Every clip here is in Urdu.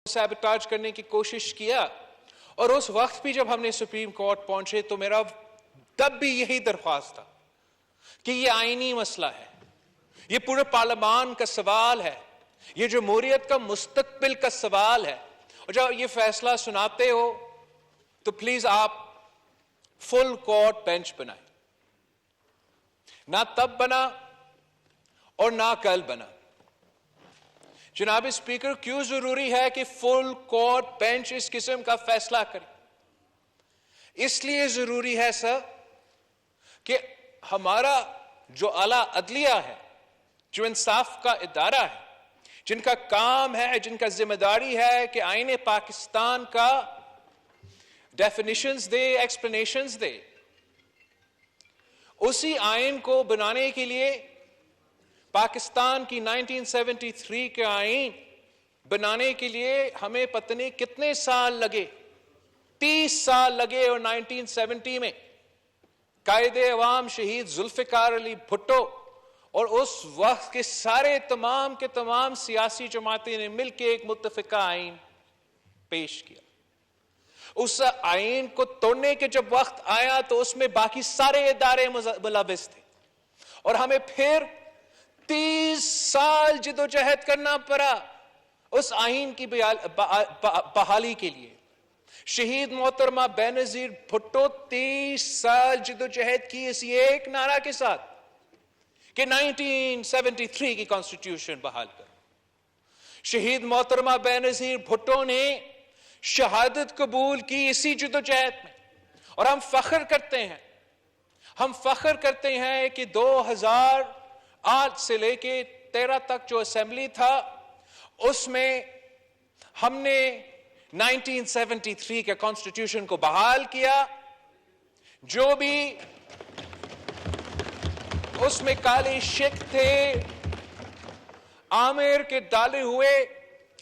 سیبوٹاج کرنے کی کوشش کیا. اور اس وقت بھی جب ہم نے سپریم کورٹ پہنچے تو میرا تب بھی یہی درخواست تھا کہ یہ آئینی مسئلہ ہے, یہ پورے پارلیمان کا سوال ہے, یہ جمہوریت کا مستقبل کا سوال ہے. اور جب یہ فیصلہ سناتے ہو تو پلیز آپ فل کورٹ بینچ بنائیں. نہ تب بنا اور نہ کل بنا. جناب اسپیکر, کیوں ضروری ہے کہ فل کورٹ بینچ اس قسم کا فیصلہ کرے؟ اس لیے ضروری ہے سر کہ ہمارا جو اعلیٰ عدلیہ ہے, جو انصاف کا ادارہ ہے, جن کا کام ہے, جن کا ذمہ داری ہے کہ آئین پاکستان کا ڈیفینیشنز دے, ایکسپلینیشنز دے, اسی آئین کو بنانے کے لیے پاکستان کی 1973 کے آئین بنانے کے لیے ہمیں پتہ نہیں کتنے سال لگے, 30 سال لگے. اور 1970 میں قائد عوام شہید ذوالفقار علی بھٹو اور اس وقت کے سارے تمام کے تمام سیاسی جماعتیں نے مل کے ایک متفقہ آئین پیش کیا. اس آئین کو توڑنے کے جب وقت آیا تو اس میں باقی سارے ادارے ملوث تھے, اور ہمیں پھر 30 سال جدوجہد کرنا پڑا اس آئین کی بحالی کے لیے. شہید محترمہ بے نظیر بھٹو 30 سال جدوجہد کی اسی ایک نعرہ کے ساتھ کہ 1973 کی کانسٹیٹیوشن بحال کرو. شہید محترمہ بے نظیر بھٹو نے شہادت قبول کی اسی جدوجہد میں. اور ہم فخر کرتے ہیں کہ 2008 سے لے کے 13 تک جو اسمبلی تھا اس میں ہم نے 1973 کے کانسٹیٹیوشن کو بحال کیا. جو بھی اس میں کالے شک تھے, آمر کے ڈالے ہوئے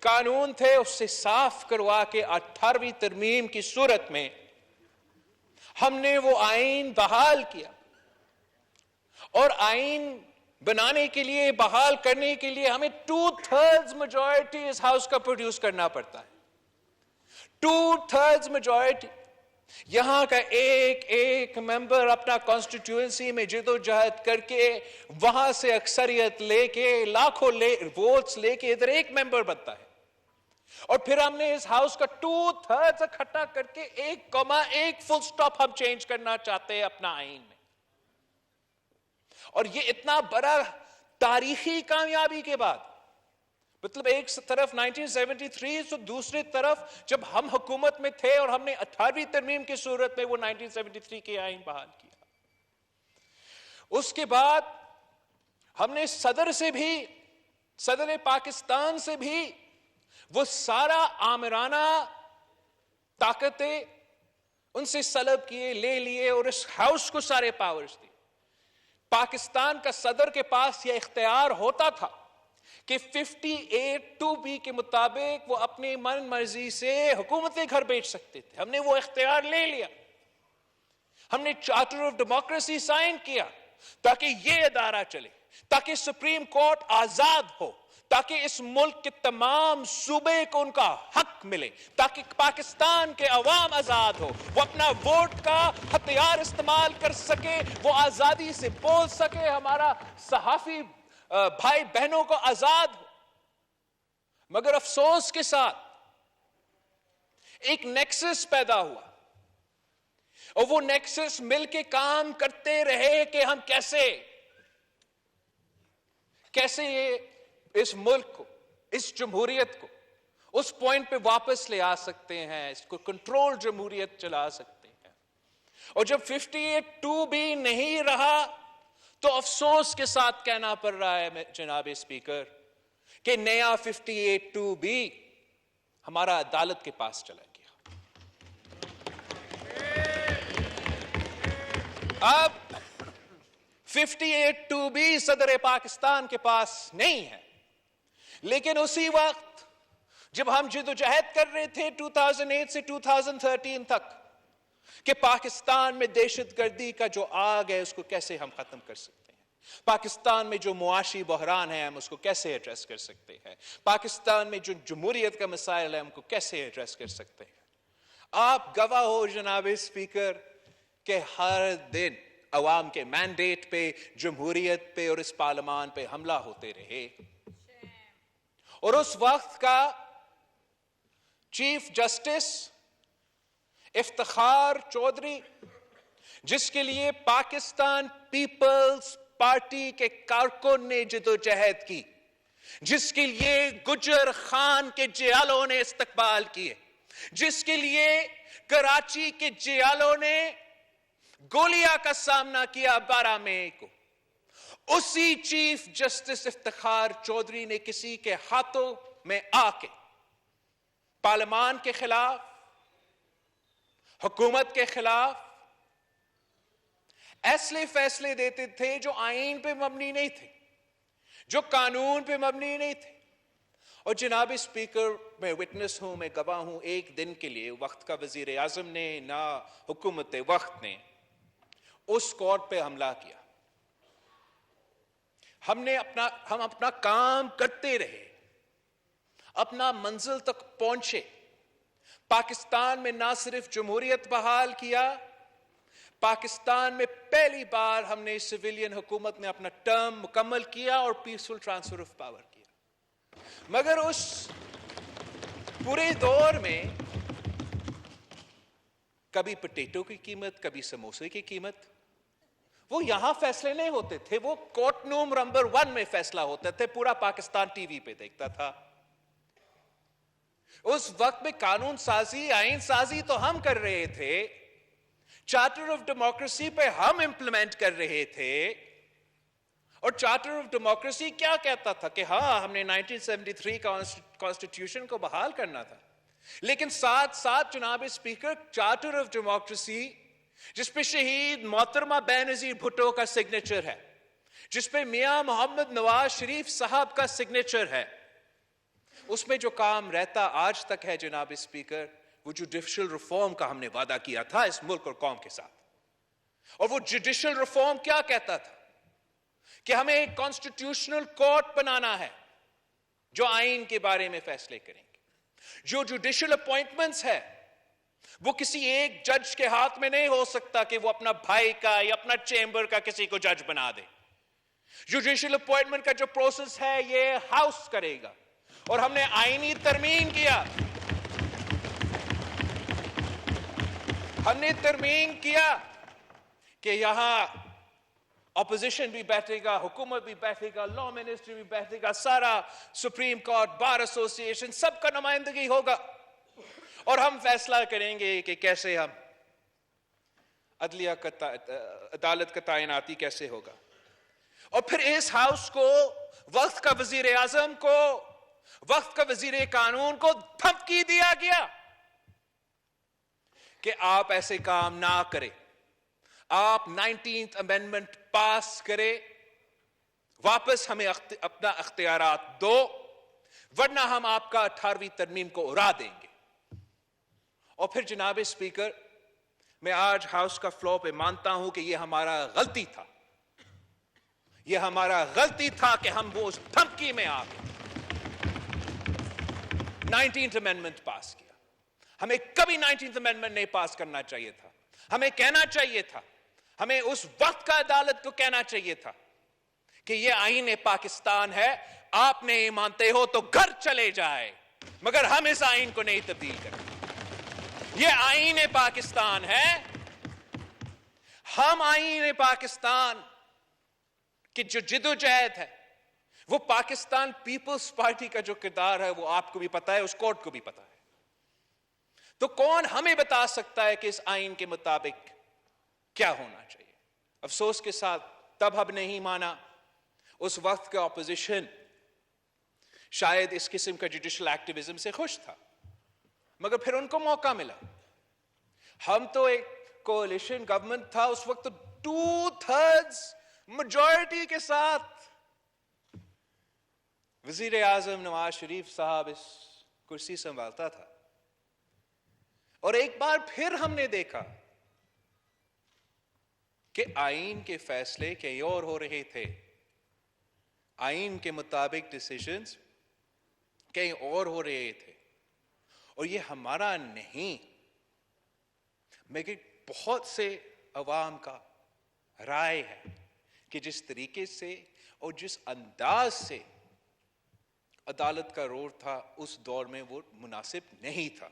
قانون تھے, اس سے صاف کروا کے 18ویں ترمیم کی صورت میں ہم نے وہ آئین بحال کیا. اور آئین بنانے کے لیے, بحال کرنے کے لیے ہمیں 2/3 میجورٹی اس ہاؤس کا پروڈیوس کرنا پڑتا ہے. 2/3 میجورٹی. یہاں کا ایک ممبر اپنا کانسٹیٹیوئنسی میں جدوجہد کر کے وہاں سے اکثریت لے کے لاکھوں ووٹس لے کے ادھر ایک ممبر بنتا ہے, اور پھر ہم نے اس ہاؤس کا 2/3 اکٹھا کر کے 1 فل سٹاپ ہم چینج کرنا چاہتے ہیں اپنا آئین میں. اور یہ اتنا بڑا تاریخی کامیابی کے بعد, مطلب ایک طرف 1973 تو دوسری طرف جب ہم حکومت میں تھے اور ہم نے 18ویں ترمیم کی صورت میں وہ 1973 کے آئین بحال کیا. اس کے بعد ہم نے صدر پاکستان سے بھی وہ سارا آمرانہ طاقتیں ان سے سلب کیے, لے لیے, اور اس ہاؤس کو سارے پاورز دیے. پاکستان کا صدر کے پاس یہ اختیار ہوتا تھا کہ 58(2)B کے مطابق وہ اپنی من مرضی سے حکومت گھر بیچ سکتے تھے. ہم نے وہ اختیار لے لیا. ہم نے چارٹر آف ڈیموکریسی سائن کیا تاکہ یہ ادارہ چلے, تاکہ سپریم کورٹ آزاد ہو, تاکہ اس ملک کے تمام صوبے کو ان کا حق ملے, تاکہ پاکستان کے عوام آزاد ہو, وہ اپنا ووٹ کا ہتھیار استعمال کر سکے, وہ آزادی سے بول سکے, ہمارا صحافی بھائی بہنوں کو آزاد ہو. مگر افسوس کے ساتھ ایک نیکسس پیدا ہوا, اور وہ نیکسس مل کے کام کرتے رہے کہ ہم کیسے یہ اس ملک کو, اس جمہوریت کو اس پوائنٹ پہ واپس لے آ سکتے ہیں, اس کو کنٹرول جمہوریت چلا سکتے ہیں. اور جب 58(2)B نہیں رہا تو افسوس کے ساتھ کہنا پڑ رہا ہے جناب اسپیکر کہ نیا 58(2)B ہمارا عدالت کے پاس چلا گیا. اب 58(2)B صدر پاکستان کے پاس نہیں ہے, لیکن اسی وقت جب ہم جدوجہد کر رہے تھے 2008 سے 2013 تک کہ پاکستان میں دہشت گردی کا جو آگ ہے اس کو کیسے ہم ختم کر سکتے ہیں, پاکستان میں جو معاشی بحران ہے ہم اس کو کیسے ایڈریس کر سکتے ہیں؟ پاکستان میں جو جمہوریت کا مسائل ہے ہم کو کیسے ایڈریس کر سکتے ہیں؟ آپ گواہ ہو جناب اسپیکر کہ ہر دن عوام کے مینڈیٹ پہ، جمہوریت پہ اور اس پارلیمان پہ حملہ ہوتے رہے، اور اس وقت کا چیف جسٹس افتخار چودھری، جس کے لیے پاکستان پیپلز پارٹی کے کارکن نے جدوجہد کی، جس کے لیے گجر خان کے جیالوں نے استقبال کیے، جس کے لیے کراچی کے جیالوں نے گولیاں کا سامنا کیا 12 مئی کو، اسی چیف جسٹس افتخار چودھری نے کسی کے ہاتھوں میں آ کے پارلیمان کے خلاف، حکومت کے خلاف ایسے فیصلے دیتے تھے جو آئین پہ مبنی نہیں تھے، جو قانون پہ مبنی نہیں تھے۔ اور جناب اسپیکر، میں وٹنس ہوں، میں گواہ ہوں، ایک دن کے لیے وقت کا وزیر اعظم نے نہ حکومت وقت نے اس کورٹ پہ حملہ کیا۔ ہم اپنا کام کرتے رہے، اپنا منزل تک پہنچے، پاکستان میں نہ صرف جمہوریت بحال کیا، پاکستان میں پہلی بار ہم نے سویلین حکومت نے اپنا ٹرم مکمل کیا اور پیسفل ٹرانسفر آف پاور کیا۔ مگر اس پورے دور میں کبھی پوٹیٹو کی قیمت، کبھی سموسے کی قیمت، وہ یہاں فیصلے نہیں ہوتے تھے، وہ کورٹ روم نمبر 1 میں فیصلہ ہوتے تھے، پورا پاکستان ٹی وی پہ دیکھتا تھا۔ اس وقت میں قانون سازی، آئین سازی تو ہم کر رہے تھے، چارٹر آف ڈیموکریسی پہ ہم امپلیمنٹ کر رہے تھے، اور چارٹر آف ڈیموکریسی کیا کہتا تھا کہ ہاں ہم نے 1973 کانسٹیٹیوشن کو بحال کرنا تھا، لیکن ساتھ ساتھ جناب اسپیکر چارٹر آف ڈیموکریسی جس پہ شہید محترمہ بینظیر بھٹو کا سگنیچر ہے، جس پہ میاں محمد نواز شریف صاحب کا سگنیچر ہے، اس میں جو کام رہتا آج تک ہے جناب اسپیکر، وہ جوڈیشل ریفارم کا ہم نے وعدہ کیا تھا اس ملک اور قوم کے ساتھ۔ اور وہ جوڈیشل ریفارم کیا کہتا تھا کہ ہمیں ایک کانسٹیٹیوشنل کورٹ بنانا ہے جو آئین کے بارے میں فیصلے کریں گے، جو جوڈیشل اپوائنٹمنٹس ہے وہ کسی ایک جج کے ہاتھ میں نہیں ہو سکتا کہ وہ اپنا بھائی کا یا اپنا چیمبر کا کسی کو جج بنا دے۔ جوڈیشل اپوائنٹمنٹ کا جو پروسیس ہے یہ ہاؤس کرے گا، اور ہم نے آئینی ترمیم کیا، ہم نے ترمیم کیا کہ یہاں اپوزیشن بھی بیٹھے گا، حکومت بھی بیٹھے گا، لا منسٹری بھی بیٹھے گا، سارا سپریم کورٹ، بار ایسوسی ایشن، سب کا نمائندگی ہوگا، اور ہم فیصلہ کریں گے کہ کیسے ہم عدالت کا تعیناتی کیسے ہوگا۔ اور پھر اس ہاؤس کو، وقت کا وزیر اعظم کو، وقت کا وزیر قانون کو دھمکی دیا گیا کہ آپ ایسے کام نہ کریں، آپ 19th امینڈمنٹ پاس کرے، واپس ہمیں اپنا اختیارات دو، ورنہ ہم آپ کا 18ویں ترمیم کو اڑا دیں گے۔ اور پھر جناب اسپیکر، میں آج ہاؤس کا فلور پہ مانتا ہوں کہ یہ ہمارا غلطی تھا، یہ ہمارا غلطی تھا کہ ہم وہ اس دھمکی میں آ گئے 19th امینڈمنٹ پاس کیا۔ ہمیں کبھی 19th امینڈمنٹ نہیں پاس کرنا چاہیے تھا، ہمیں کہنا چاہیے تھا، ہمیں اس وقت کا عدالت کو کہنا چاہیے تھا کہ یہ آئین پاکستان ہے، آپ نہیں مانتے ہو تو گھر چلے جائے، مگر ہم اس آئین کو نہیں تبدیل کریں۔ یہ آئین پاکستان ہے، ہم آئین پاکستان کی جو جدوجہد ہے، وہ پاکستان پیپلز پارٹی کا جو کردار ہے وہ آپ کو بھی پتا ہے، اس کورٹ کو بھی پتا ہے۔ تو کون ہمیں بتا سکتا ہے کہ اس آئین کے مطابق کیا ہونا چاہیے؟ افسوس کے ساتھ تب ہم نہیں مانا، اس وقت کا اپوزیشن شاید اس قسم کا جوڈیشل ایکٹیویزم سے خوش تھا، مگر پھر ان کو موقع ملا۔ ہم تو ایک کولیشن گورنمنٹ تھا اس وقت، 2/3 میجورٹی کے ساتھ وزیر اعظم نواز شریف صاحب اس کرسی سنبھالتا تھا، اور ایک بار پھر ہم نے دیکھا کہ آئین کے فیصلے کہیں اور ہو رہے تھے، آئین کے مطابق ڈیسیژنز کہیں اور ہو رہے تھے، اور یہ ہمارا نہیں، مگر بہت سے عوام کا رائے ہے کہ جس طریقے سے اور جس انداز سے عدالت کا رول تھا اس دور میں وہ مناسب نہیں تھا،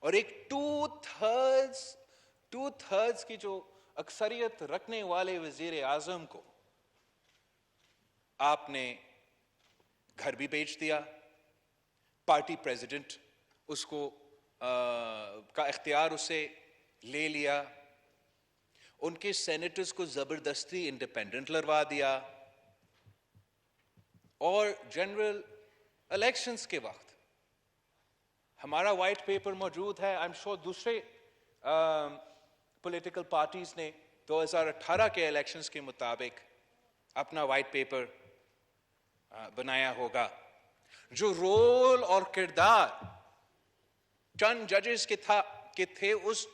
اور ایک ٹو تھرڈز کی جو اکثریت رکھنے والے وزیر اعظم کو آپ نے گھر بھی بیچ دیا، پارٹی پریزیڈنٹ اس کو کا اختیار اسے لے لیا، ان کے سینیٹرز کو زبردستی انڈیپینڈنٹ لڑوا دیا، اور جنرل الیکشنز کے وقت ہمارا وائٹ پیپر موجود ہے، آئی ایم شور دوسرے پولیٹیکل پارٹیز نے 2018 کے الیکشنز کے مطابق اپنا وائٹ پیپر بنایا ہوگا، جو رول اور کردار چند ججز کے تھے اس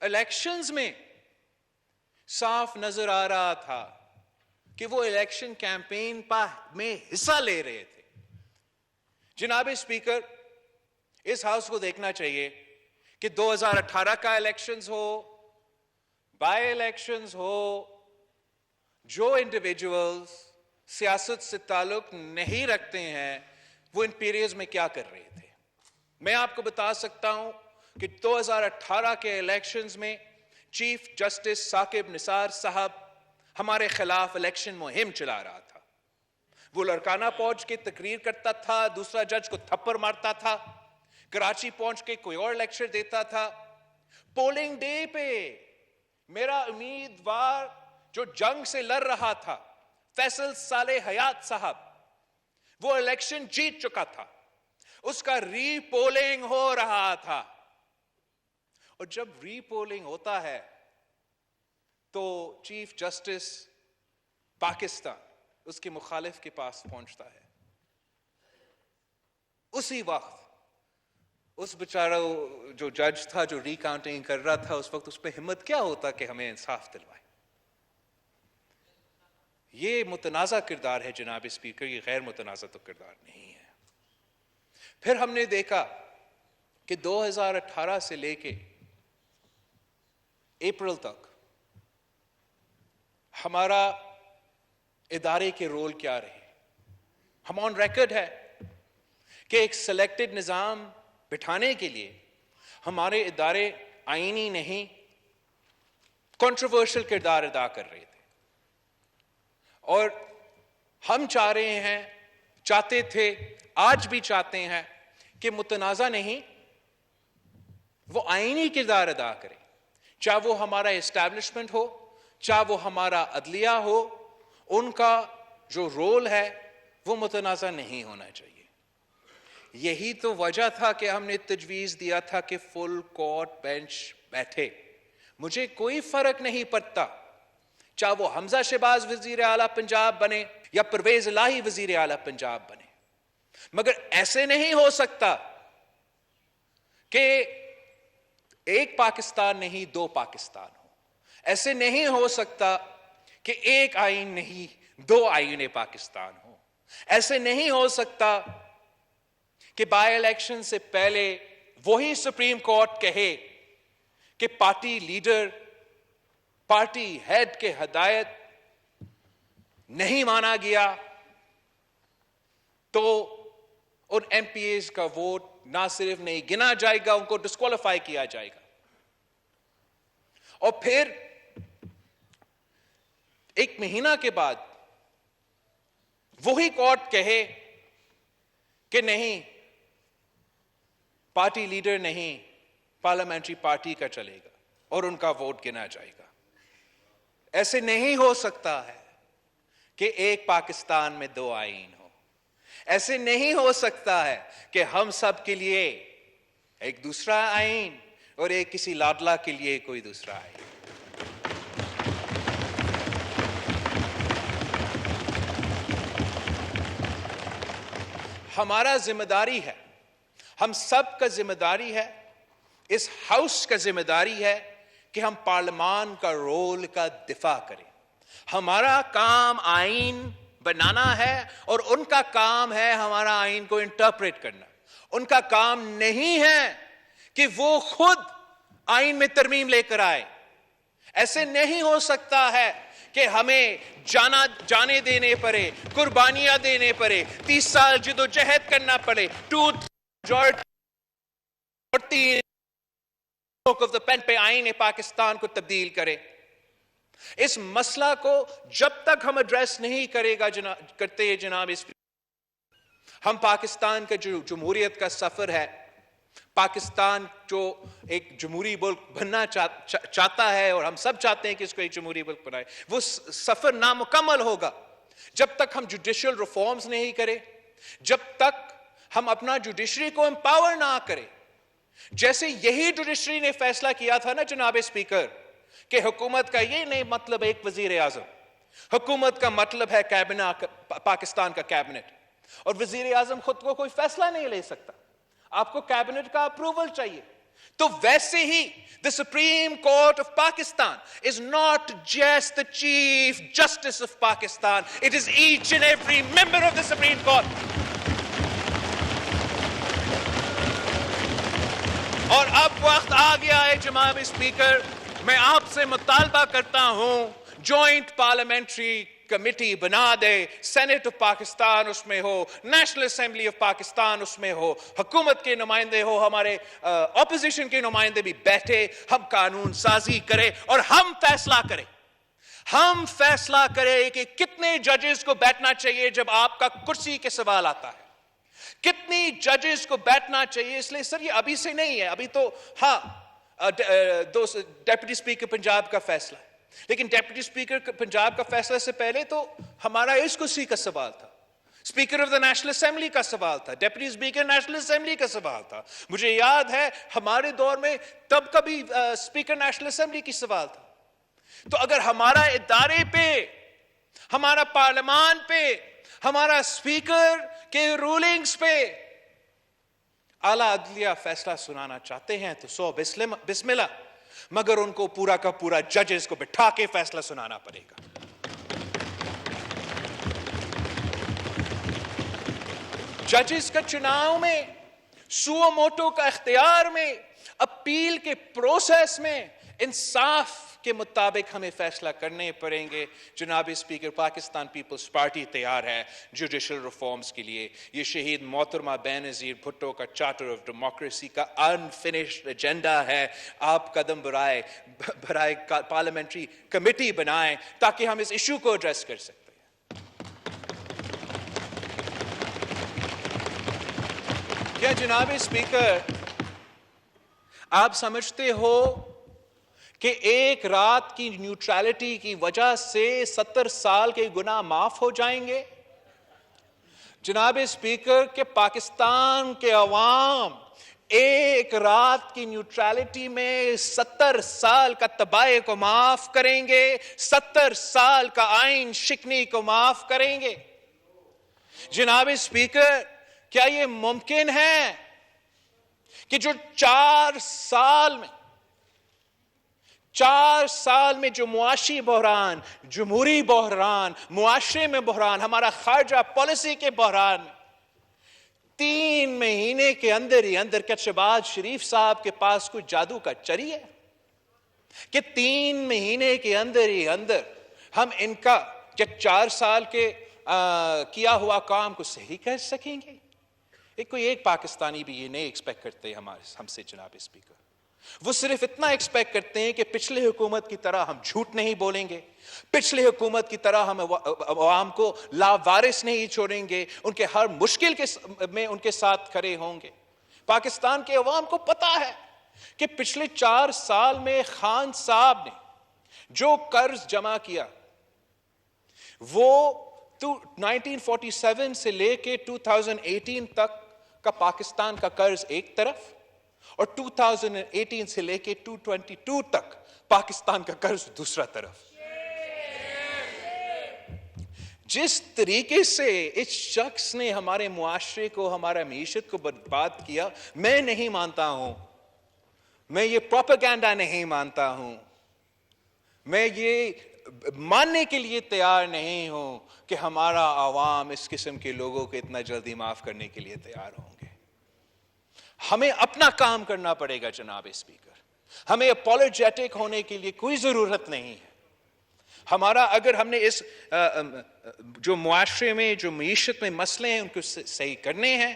الیکشنز میں صاف نظر آ رہا تھا کہ وہ الیکشن کیمپین میں حصہ لے رہے تھے۔ جناب اسپیکر، اس ہاؤس کو دیکھنا چاہیے کہ 2018 کا الیکشنز ہو، بائی الیکشنز ہو، جو انڈیویجولز سیاست سے تعلق نہیں رکھتے ہیں وہ ان پیریڈز میں کیا کر رہے تھے۔ میں آپ کو بتا سکتا ہوں کہ 2018 کے الیکشنز میں چیف جسٹس ثاقب نثار صاحب ہمارے خلاف الیکشن مہم چلا رہا تھا، وہ لڑکانہ پہنچ کے تقریر کرتا تھا، دوسرا جج کو تھپڑ مارتا تھا، کراچی پہنچ کے کوئی اور لیکچر دیتا تھا۔ پولنگ ڈے پہ میرا امیدوار جو جنگ سے لڑ رہا تھا فیصل صالح حیات صاحب، وہ الیکشن جیت چکا تھا، اس کا ری پولنگ ہو رہا تھا، اور جب ری پولنگ ہوتا ہے تو چیف جسٹس پاکستان اس کے مخالف کے پاس پہنچتا ہے۔ اسی وقت اس بیچارہ جو جج تھا جو ری کاؤنٹنگ کر رہا تھا، اس وقت اس پہ ہمت کیا ہوتا کہ ہمیں انصاف دلوائے۔ یہ متنازع کردار ہے جناب اسپیکر، یہ غیر متنازع تو کردار نہیں ہے۔ پھر ہم نے دیکھا کہ 2018 سے لے کے اپریل تک ہمارا ادارے کے رول کیا رہے۔ ہم آن ریکارڈ ہے کہ ایک سلیکٹڈ نظام بٹھانے کے لیے ہمارے ادارے آئینی نہیں، کنٹروورشل کردار ادا کر رہے تھے، اور ہم چاہتے تھے، آج بھی چاہتے ہیں کہ متنازع نہیں، وہ آئینی کردار ادا کرے، چاہے وہ ہمارا اسٹیبلشمنٹ ہو، چاہے وہ ہمارا عدلیہ ہو، ان کا جو رول ہے وہ متنازع نہیں ہونا چاہیے۔ یہی تو وجہ تھا کہ ہم نے تجویز دیا تھا کہ فل کورٹ بینچ بیٹھے، مجھے کوئی فرق نہیں پڑتا چاہے وہ حمزہ شہباز وزیر اعلیٰ پنجاب بنے یا پرویز الہی وزیر اعلیٰ پنجاب بنے، مگر ایسے نہیں ہو سکتا کہ ایک پاکستان نہیں دو پاکستان ہو، ایسے نہیں ہو سکتا کہ ایک آئین نہیں دو آئین پاکستان ہو، ایسے نہیں ہو سکتا کہ بائی الیکشن سے پہلے وہی سپریم کورٹ کہے کہ پارٹی لیڈر، پارٹی ہیڈ کے ہدایت نہیں مانا گیا تو ان ایم پی ایز کا ووٹ نہ صرف نہیں گنا جائے گا، ان کو ڈسکوالیفائی کیا جائے گا۔ اور پھر ایک مہینہ کے بعد وہی کورٹ کہے کہ نہیں، پارٹی لیڈر نہیں، پارلیمنٹری پارٹی کا چلے گا اور ان کا ووٹ گنا جائے گا۔ ایسے نہیں ہو سکتا ہے کہ ایک پاکستان میں دو آئین ہو، ایسے نہیں ہو سکتا ہے کہ ہم سب کے لیے ایک دوسرا آئین اور ایک کسی لاڈلا کے لیے کوئی دوسرا آئین۔ ہمارا ذمہ داری ہے، ہم سب کا ذمہ داری ہے، اس ہاؤس کا ذمہ داری ہے کہ کہ ہم پارلیمان کا رول کا دفاع کریں. ہمارا کام آئین بنانا ہے اور ان کا کام ہے ہمارا آئین کو انٹرپریٹ کرنا. ان کا کام نہیں ہے کہ وہ خود آئین میں ترمیم لے کر آئے. ایسے نہیں ہو سکتا ہے کہ ہمیں جانے دینے پڑے, قربانیاں دینے پڑے, 30 سال جدوجہد کرنا پڑے, 2/3 آف دا پین پہ آئین پاکستان کو تبدیل کرے. اس مسئلہ کو جب تک ہم ایڈریس نہیں کرتے جناب ہم پاکستان کا جو جمہوریت کا سفر ہے, پاکستان جو ایک جمہوری ملک بننا چاہتا ہے اور ہم سب چاہتے ہیں کہ اس کو ایک جمہوری ملک بنائے, وہ سفر نامکمل ہوگا جب تک ہم جوڈیشل ریفارمز نہیں کریں, جب تک ہم اپنا جوڈیشری کو امپاور نہ کریں. جیسے یہی جوڈیشری نے فیصلہ کیا تھا نا جناب اسپیکر کہ حکومت کا یہ نہیں مطلب ایک وزیر اعظم, حکومت کا مطلب ہے کابینہ, پاکستان کا کابینٹ, اور وزیر اعظم خود کو کوئی فیصلہ نہیں لے سکتا, آپ کو کابینٹ کا اپروول چاہیے. تو ویسے ہی the Supreme Court of Pakistan is not just the Chief Justice of Pakistan, it is each and every member of the Supreme Court. اور اب وقت آ گیا ہے جناب اسپیکر, میں آپ سے مطالبہ کرتا ہوں جوائنٹ پارلیمنٹری کمیٹی بنا دے, سینٹ آف پاکستان اس میں ہو, نیشنل اسمبلی آف پاکستان اس میں ہو, حکومت کے نمائندے ہو, ہمارے اپوزیشن کے نمائندے بھی بیٹھے, ہم قانون سازی کریں اور ہم فیصلہ کریں. ہم فیصلہ کریں کہ کتنے ججز کو بیٹھنا چاہیے جب آپ کا کرسی کے سوال آتا ہے, کتنی ججز کو بیٹھنا چاہیے. اس لیے سر یہ ابھی سے نہیں ہے, ابھی تو ہاں ڈیپٹی اسپیکر پنجاب کا فیصلہ ہے, لیکن ڈیپٹی اسپیکر پنجاب کا فیصلہ سے پہلے تو ہمارا اس کرسی کا سوال تھا, speaker of the national assembly کا سوال تھا, ڈیپٹی اسپیکر نیشنل اسمبلی کا سوال تھا. مجھے یاد ہے ہمارے دور میں تب کبھی اسپیکر نیشنل اسمبلی کی سوال تھا. تو اگر ہمارا ادارے پہ, ہمارا پارلیمان پہ, ہمارا اسپیکر کے رولنگز پہ اعلیٰ عدلیہ فیصلہ سنانا چاہتے ہیں تو سو بسم اللہ, مگر ان کو پورا کا پورا ججز کو بٹھا کے فیصلہ سنانا پڑے گا. ججز کا چناؤ میں, سو موٹو کا اختیار میں, اپیل کے پروسیس میں انصاف کے مطابق ہمیں فیصلہ کرنے پڑیں گے. جناب اسپیکر, پاکستان پیپلز پارٹی تیار ہے جوڈیشل ریفارمز کے لیے. یہ شہید محترمہ بینظیر بھٹو کا چارٹر آف ڈیموکریسی کا انفنشڈ ایجنڈا ہے. آپ قدم برائے پارلیمنٹری کمیٹی بنائیں تاکہ ہم اس ایشو کو ایڈریس کر سکتے ہیں. کیا جناب اسپیکر آپ سمجھتے ہو کہ ایک رات کی نیوٹرلٹی کی وجہ سے 70 سال کے گناہ معاف ہو جائیں گے؟ جناب اسپیکر کہ پاکستان کے عوام ایک رات کی نیوٹرلٹی میں 70 سال کا تباہی کو معاف کریں گے, 70 سال کا آئین شکنی کو معاف کریں گے. جناب اسپیکر کیا یہ ممکن ہے کہ جو 4 سال میں جو معاشی بحران, جمہوری بحران, معاشرے میں بحران, ہمارا خارجہ پالیسی کے بحران, 3 مہینے کے اندر ہی اندر کیا شہباز شریف صاحب کے پاس کوئی جادو کا چری ہے کہ 3 مہینے کے اندر ہی اندر ہم ان کا کیا 4 سال کے کیا ہوا کام کو صحیح کر سکیں گے؟ کوئی ایک پاکستانی بھی یہ نہیں ایکسپیکٹ کرتے ہم سے جناب اسپیکر. وہ صرف اتنا ایکسپیکٹ کرتے ہیں کہ پچھلے حکومت کی طرح ہم جھوٹ نہیں بولیں گے, پچھلے حکومت کی طرح ہم عوام کو لاوارث نہیں چھوڑیں گے, ان کے ہر مشکل میں ان کے ساتھ کھڑے ہوں گے. پاکستان کے عوام کو پتا ہے کہ پچھلے 4 سال میں خان صاحب نے جو قرض جمع کیا وہ 1947 سے لے کے 2018 تک کا پاکستان کا قرض ایک طرف, اور 2018 سے لے کے 2022 تک پاکستان کا قرض دوسرا طرف. جس طریقے سے اس شخص نے ہمارے معاشرے کو, ہمارا معیشت کو برباد کیا, میں نہیں مانتا ہوں, میں یہ پروپیگنڈا نہیں مانتا ہوں. میں یہ ماننے کے لیے تیار نہیں ہوں کہ ہمارا عوام اس قسم کے لوگوں کو اتنا جلدی معاف کرنے کے لیے تیار ہوں گے. ہمیں اپنا کام کرنا پڑے گا جناب اسپیکر. ہمیں اپولوجیٹک ہونے کے لیے کوئی ضرورت نہیں ہے. ہمارا اگر ہم نے اس جو معاشرے میں جو معیشت میں مسئلے ہیں ان کو صحیح کرنے ہیں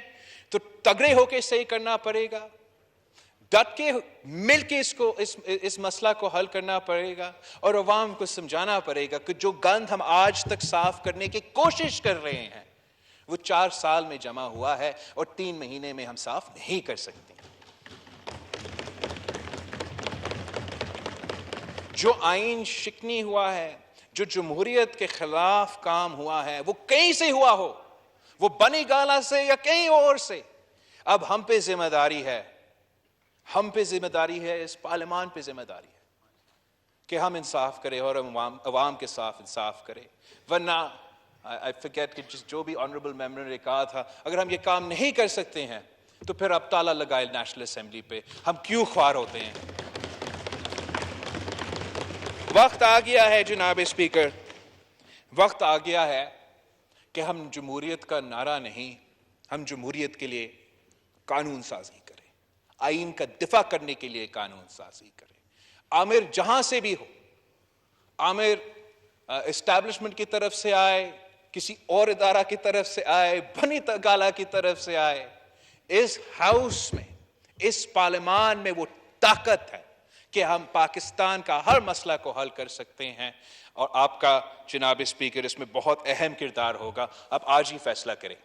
تو تگڑے ہو کے صحیح کرنا پڑے گا, ڈٹ کے مل کے اس مسئلہ کو حل کرنا پڑے گا, اور عوام کو سمجھانا پڑے گا کہ جو گند ہم آج تک صاف کرنے کی کوشش کر رہے ہیں وہ 4 سال میں جمع ہوا ہے اور 3 مہینے میں ہم صاف نہیں کر سکتے. جو آئین شکنی ہوا ہے, جو جمہوریت کے خلاف کام ہوا ہے, وہ کہیں سے ہوا ہو, وہ بنی گالا سے یا کہیں اور سے, اب ہم پہ ذمہ داری ہے, ہم پہ ذمہ داری ہے, اس پارلیمان پہ ذمہ داری ہے کہ ہم انصاف کریں اور عوام کے ساتھ انصاف کریں. ورنہ I forget کہ جو بھی آنریبل ممبر نے کہا تھا, اگر ہم یہ کام نہیں کر سکتے ہیں تو پھر اب تالا لگائے نیشنل اسمبلی پہ, ہم کیوں خوار ہوتے ہیں. وقت آ گیا ہے جناب اسپیکر, وقت آ گیا ہے کہ ہم جمہوریت کا نعرہ نہیں, ہم جمہوریت کے لیے قانون سازی کریں, آئین کا دفاع کرنے کے لیے قانون سازی کریں. عامر جہاں سے بھی ہو, عامر اسٹیبلشمنٹ کی طرف سے آئے, کسی اور ادارہ کی طرف سے آئے, بنی گالا کی طرف سے آئے, اس ہاؤس میں, اس پارلیمان میں وہ طاقت ہے کہ ہم پاکستان کا ہر مسئلہ کو حل کر سکتے ہیں. اور آپ کا جناب اسپیکر اس میں بہت اہم کردار ہوگا. آپ آج ہی فیصلہ کریں,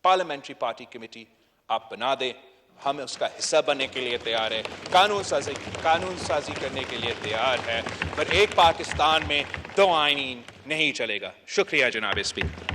پارلیمنٹری پارٹی کمیٹی آپ بنا دیں, ہم اس کا حصہ بننے کے لیے تیار ہے, قانون سازی کرنے کے لیے تیار ہے, پر ایک پاکستان میں 2 آئین نہیں چلے گا. شکریہ جناب اسپیکر.